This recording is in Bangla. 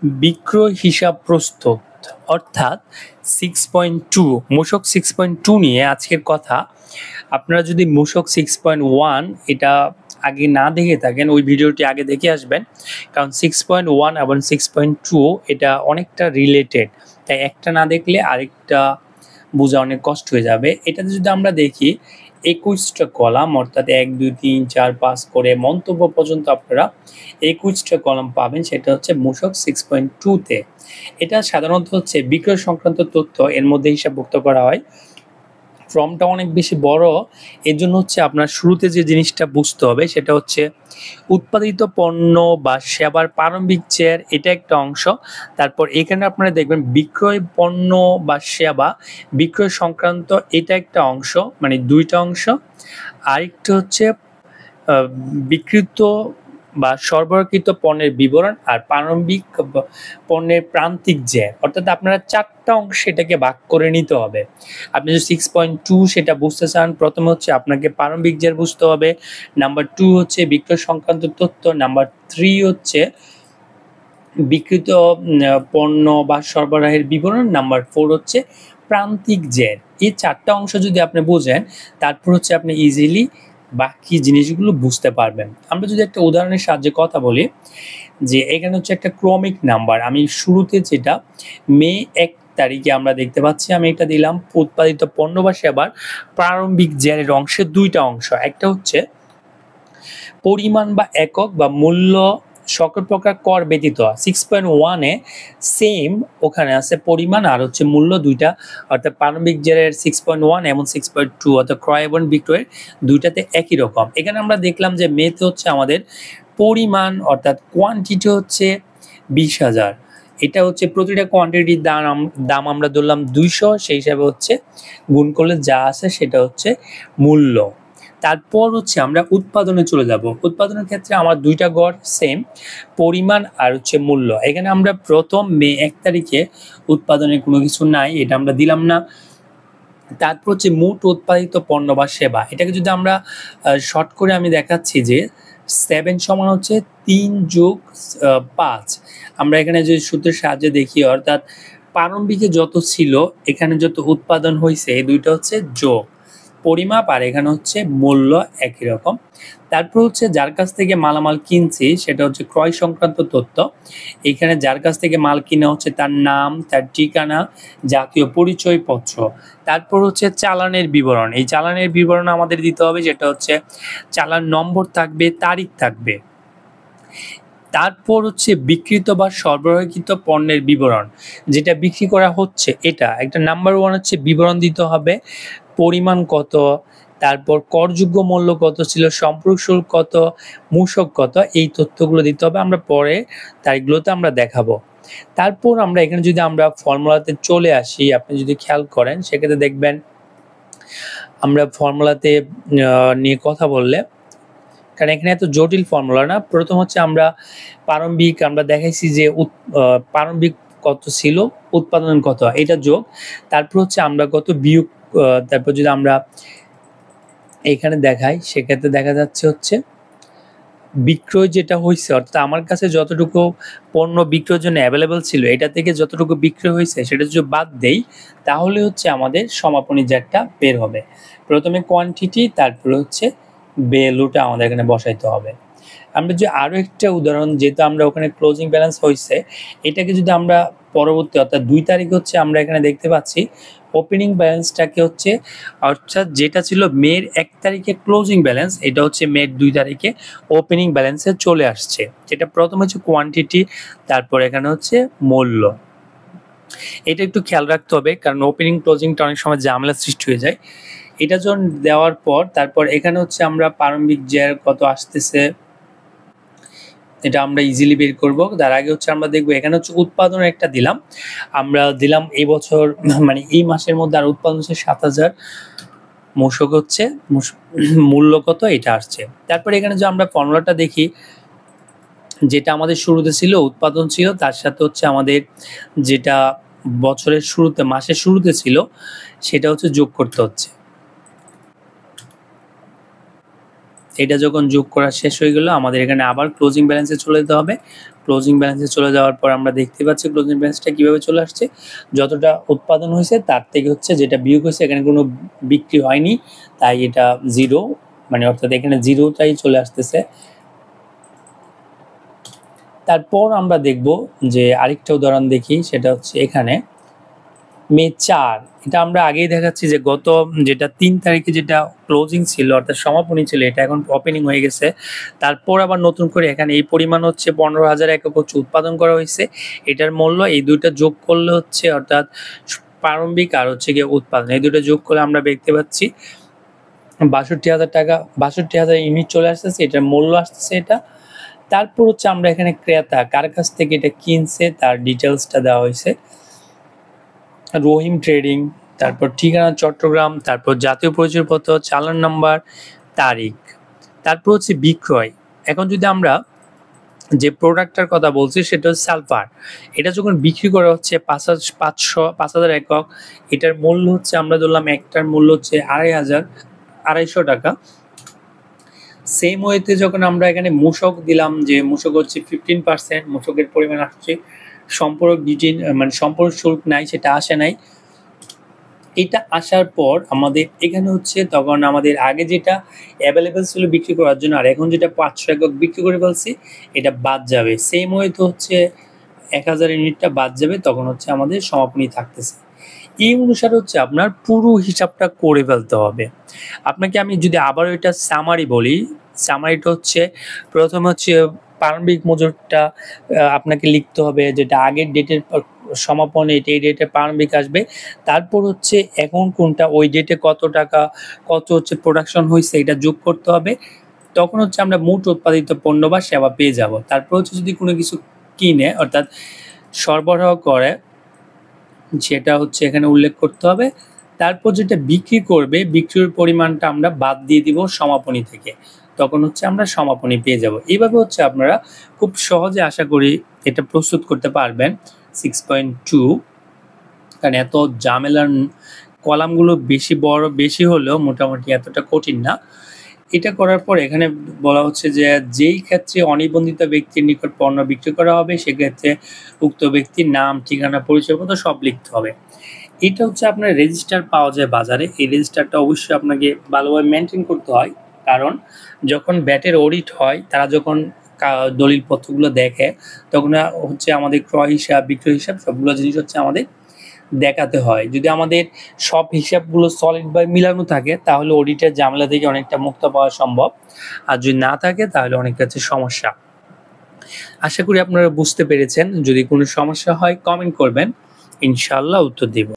বিক্রয় হিসাব প্রস্তুত অর্থাৎ 6.2 মূসক 6.2 নিয়ে আজকের কথা। আপনারা যদি মূসক 6.1 এটা আগে না দেখে থাকেন ওই ভিডিওটি আগে দেখে আসবেন, কারণ 6.1 এবং 6.2 এটা অনেকটা রিলেটেড, তাই একটা না দেখলে আরেকটা বোঝা অনেক কষ্ট হয়ে যাবে। এটাতে যদি আমরা দেখি 21টা কলাম, অর্থাৎ 1 2 3 4 5 করে মন্তব্য পর্যন্ত আপনারা 21টা কলাম পাবেন, সেটা হচ্ছে মূসক 6.2 তে। এটা সাধারণত হচ্ছে বিক্রয় সংক্রান্ত তথ্য এর মধ্যে হিসাবভুক্ত করা হয়। ফর্মটা অনেক বেশি বড়, এর জন্য হচ্ছে আপনার শুরুতে যে জিনিসটা বুঝতে হবে সেটা হচ্ছে উৎপাদিত পণ্য বা সেবার প্রারম্ভিক চেয়ার, এটা একটা অংশ। তারপর এখানে আপনারা দেখবেন বিক্রয় পণ্য বা সেবা বিক্রয় সংক্রান্ত, এটা একটা অংশ, মানে দুইটা অংশ। আরেকটা হচ্ছে বিক্রিত বা সরবরাহকৃত পণ্যের বিবরণ আর প্রারম্ভিক পণ্যের প্রান্তিক জ্যার, অর্থাৎ আপনারা 4টা অংশে এটাকে ভাগ করে নিতে হবে। আপনি যদি 6.2 সেটা বুঝতে চান, প্রথমে হচ্ছে আপনাকে প্রারম্ভিক জ্যার বুঝতে হবে, নাম্বার 2 হচ্ছে বিক্রয় সংক্রান্ত তথ্য, নাম্বার 3 হচ্ছে বিক্রিত পণ্য বা সরবরাহের বিবরণ, নাম্বার 4 হচ্ছে প্রান্তিক জ্যার। এই 4টা অংশ যদি আপনি বোঝেন, তারপর হচ্ছে আপনি ইজিলি বাকি জিনিসগুলো বুঝতে পারবেন। আমরা যদি একটা উদাহরণের সাহায্যে কথা বলি, যে এখানে হচ্ছে একটা ক্রমিক নাম্বার, আমি শুরুতে যেটা মে 1 তারিখে আমরা দেখতে পাচ্ছি, আমি এটা দিলাম উৎপাদিত পণ্য বা সেবার প্রারম্ভিক জ্যারের অংশের দুইটা অংশ, একটা হচ্ছে পরিমাণ বা একক বা মূল্য সকল প্রকার কর ব্যতীত। 6.1 সেম ওখানে আছে পরিমাণ আর হচ্ছে মূল্য দুইটা, অর্থাৎ প্রারম্ভিক জেরের 6.1 এবং 6.2 অর্থাৎ ক্রয় এবং বিক্রয়ের দুইটাতে একই রকম। এখানে আমরা দেখলাম যে মেতে হচ্ছে আমাদের পরিমাণ অর্থাৎ কোয়ান্টিটি হচ্ছে 20,000, এটা হচ্ছে প্রতিটা কোয়ান্টিটির দাম আমরা ধরলাম 200, সেই হিসাবে হচ্ছে গুণ করলে যা আছে সেটা হচ্ছে মূল্য। তারপর হচ্ছে আমরা উৎপাদনে চলে যাব। উৎপাদনের ক্ষেত্রে আমার দুইটা গড় সেম, পরিমাণ আর হচ্ছে মূল্য। এখানে আমরা প্রথম মে 1 তারিখে উৎপাদনের কোনো কিছু নাই, এটা আমরা দিলাম না। তারপর হচ্ছে মোট উৎপাদিত পণ্য বা সেবা, এটাকে যদি আমরা শর্ট করে আমি দেখাচ্ছি যে 7 সমান হচ্ছে 3 যোগ 5। আমরা এখানে যদি সূত্রের সাহায্যে দেখি, অর্থাৎ প্রারম্ভিকে যত ছিল এখানে যত উৎপাদন হয়েছে এই দুইটা হচ্ছে যোগ পরিমাপ, আর এখানে হচ্ছে মূল্য একই রকম। তারপর হচ্ছে যার কাছ থেকে মালামাল কিনছি সেটা হচ্ছে ক্রয় সংক্রান্ত তথ্য। এখানে যার কাছ থেকে মাল কিনা হচ্ছে তার নাম, তার ঠিকানা, জাতীয় পরিচয়পত্র। তারপর হচ্ছে চালানের বিবরণ, এই চালানের বিবরণ আমাদের দিতে হবে, যেটা হচ্ছে চালান নম্বর থাকবে, তারিখ থাকবে। তারপর হচ্ছে বিক্রিত বা সরবরাহকৃত পণ্যের বিবরণ, যেটা বিক্রি করা হচ্ছে এটা একটা নাম্বার 1 হচ্ছে বিবরণ দিতে হবে, পরিমাণ কত, তারপর করযোগ্য মূল্য কত ছিল, সম্পর্ক শুল্ক কত, মূসক কত, এই তথ্যগুলো দিতে হবে। আমরা পরে তারিখগুলোতে আমরা দেখাবো। তারপর আমরা এখানে যদি আমরা ফর্মুলাতে চলে আসি, আপনি যদি খেয়াল করেন সেক্ষেত্রে দেখবেন আমরা ফর্মুলাতে নিয়ে কথা বললে, কারণ এখানে এত জটিল ফর্মুলা না। প্রথম হচ্ছে আমরা প্রারম্ভিক আমরা দেখাইছি যে প্রারম্ভিক কত ছিল, উৎপাদন কত, এটা যোগ, তারপর হচ্ছে আমরা কত বিয়োগ, তারপর যদি আমরা এখানে দেখাই সেক্ষেত্রে দেখা যাচ্ছে হচ্ছে বিক্রয় যেটা হয়েছে, অর্থাৎ আমার কাছে যতটুকু পণ্য বিক্রয়ের জন্য অ্যাভেলেবেল ছিল এটা থেকে যতটুকু বিক্রয় হয়েছে সেটা যদি বাদ দেই তাহলে হচ্ছে আমাদের সমাপনী জ্যারটা বের হবে। প্রথমে কোয়ান্টিটি, তারপরে হচ্ছে ভ্যালুটা আমাদের এখানে বসাইতে হবে। আমরা যে আরও একটা উদাহরণ, যেহেতু আমরা ওখানে ক্লোজিং ব্যালেন্স হয়েছে, এটাকে যদি আমরা পরবর্তী অর্থাৎ 2 তারিখ হচ্ছে আমরা এখানে দেখতে পাচ্ছি ওপেনিং ব্যালেন্সটাকে হচ্ছে, অর্থাৎ যেটা ছিল মের 1 তারিখে ক্লোজিং ব্যালেন্স, এটা হচ্ছে মের 2 তারিখে ওপেনিং ব্যালেন্সে চলে আসছে। যেটা প্রথম হচ্ছে কোয়ান্টিটি, তারপর এখানে হচ্ছে মূল্য। এটা একটু খেয়াল রাখতে হবে, কারণ ওপেনিং ক্লোজিংটা অনেক সময় ঝামেলা সৃষ্টি হয়ে যায়। এটা যখন দেওয়ার পর তারপর এখানে হচ্ছে আমরা প্রারম্ভিক জ্যার কত আসতেছে এটা আমরা ইজিলি বের করব। তার আগে হচ্ছে আমরা দেখবো এখানে হচ্ছে উৎপাদনের একটা দিলাম, আমরা দিলাম এই বছর মানে এই মাসের মধ্যে আর উৎপাদন হচ্ছে 7,000, মূসক হচ্ছে মূল্য কত এটা আসছে। তারপর এখানে যে আমরা ফর্মুলাটা দেখি, যেটা আমাদের শুরুতে ছিল উৎপাদন ছিল, তার সাথে হচ্ছে আমাদের যেটা বছরের শুরুতে মাসের শুরুতে ছিল সেটা হচ্ছে যোগ করতে হচ্ছে। এটা যখন যোগ করা শেষ হয়ে গেল আমাদের এখানে আবার ক্লোজিং ব্যালেন্সে চলে যেতে হবে। ক্লোজিং ব্যালেন্সে চলে যাওয়ার পর আমরা দেখতে পাচ্ছি ক্লোজিং ব্যালেন্সটা কীভাবে চলে আসছে, যতটা উৎপাদন হয়েছে তার থেকে হচ্ছে যেটা বিয়োগ হয়েছে, এখানে কোনো বিক্রি হয়নি তাই এটা জিরো, মানে অর্থাৎ এখানে জিরোটাই চলে আসতেছে। তারপর আমরা দেখব যে আরেকটা উদাহরণ দেখি, সেটা হচ্ছে এখানে মে 4, এটা আমরা আগেই দেখাচ্ছি যে গত যেটা 3 তারিখে যেটা ক্লোজিং ছিল অর্থাৎ সমাপনী ছিল, এটা এখন ওপেনিং হয়ে গেছে। তারপর আবার নতুন করে এখানে এই পরিমাণ হচ্ছে 15,000 একক হচ্ছে উৎপাদন করা হয়েছে। এটার মূল্য এই দুইটা যোগ করলে হচ্ছে অর্থাৎ প্রারম্ভিক আর হচ্ছে গিয়ে উৎপাদন, এই দুটো যোগ করলে আমরা দেখতে পাচ্ছি 62,000 টাকা, 62,000 ইউনিট চলে আসতেছে, এটার মূল্য আসতেছে এটা। তারপর হচ্ছে আমরা এখানে ক্রেতা কার কাছ থেকে এটা কিনছে তার ডিটেলসটা দেওয়া হয়েছে, রহিম ট্রেডিং, তারপর ঠিকানা চট্টগ্রাম, তারপর জাতীয় পরিচয়পত্র, চালান নাম্বার, তারিখ, তারপর হচ্ছে বিক্রয়। এখন যদি আমরা যে প্রোডাক্টটার কথা বলছি সেটা হচ্ছে সালফার, এটা যখন বিক্রি করা হচ্ছে 5,000 একক, এটার মূল্য হচ্ছে আমরা ধরলাম একটার মূল্য হচ্ছে 2,500 টাকা। সেম ওয়েতে যখন আমরা এখানে মূসক দিলাম যে মূসক হচ্ছে 15%, মূসকের পরিমাণ আসছে, সম্পূরক ডিউটি মানে সম্পূরক শুল্ক নাই, সেটা আসে নাই। এটা আসার পর আমাদের এখানে হচ্ছে তখন আমাদের আগে যেটা অ্যাভেলেবেল ছিল বিক্রি করার জন্য আর এখন যেটা 500 একক বিক্রি করে ফেলছি এটা বাদ যাবে। সেম ওয়েতে হচ্ছে 1,000 ইউনিটটা বাদ যাবে, তখন হচ্ছে আমাদের সমাপনী থাকতেছে। এই অনুসারে হচ্ছে আপনার পুরো হিসাবটা করে ফেলতে হবে। আপনাকে আমি যদি আবার ওইটা সামারি বলি, সামারিটা হচ্ছে প্রথমে হচ্ছে প্রারম্ভিক মজুরটা আপনাকে লিখতে হবে, যেটা আগের ডেটের সমাপনী এই ডেটে প্রারম্ভিক আসবে। তারপর হচ্ছে এখন কোনটা ওই ডেটে কত টাকা কত হচ্ছে প্রোডাকশন হয়েছে এটা যোগ করতে হবে, তখন হচ্ছে আমরা মোট উৎপাদিত পণ্য বা সেবা পেয়ে যাব। তারপর হচ্ছে যদি কোনো কিছু কিনে অর্থাৎ সরবরাহ করে সেটা হচ্ছে এখানে উল্লেখ করতে হবে। তারপর যেটা বিক্রি করবে বিক্রির পরিমাণটা আমরা বাদ দিয়ে দিব সমাপনী থেকে, তখন হচ্ছে আমরা সমাপনী পেয়ে যাব। এইভাবে হচ্ছে আপনারা খুব সহজে আশা করি এটা প্রস্তুত করতে পারবেন 6.2। কারণ এত ঝামেলার কলামগুলো বেশি হলেও মোটামুটি এতটা কঠিন না। এটা করার পর এখানে বলা হচ্ছে যে যেই ক্ষেত্রে অনিবন্ধিত ব্যক্তির নিকট পণ্য বিক্রি করা হবে সেক্ষেত্রে উক্ত ব্যক্তির নাম, ঠিকানা, পরিচয়পত্র সব লিখতে হবে। এটা হচ্ছে আপনার রেজিস্টার পাওয়া যায় বাজারে, এই রেজিস্টারটা অবশ্যই আপনাকে ভালোভাবে মেনটেন করতে হয়। কারণ যখন ব্যাটের অডিট হয় তারা যখন দলিলপত্রগুলো দেখে তখন হচ্ছে আমাদের ক্রয় হিসাব, বিক্রয় হিসাব সবগুলো জিনিস হচ্ছে আমাদের দেখাতে হয়। যদি আমাদের সব হিসাবগুলো সলিড বা মিলানো থাকে তাহলে অডিটের ঝামেলা থেকে অনেকটা মুক্ত পাওয়া সম্ভব, আর যদি না থাকে তাহলে অনেক কাছে সমস্যা। আশা করি আপনারা বুঝতে পেরেছেন। যদি কোনো সমস্যা হয় কমেন্ট করবেন, ইনশাআল্লাহ উত্তর দেব।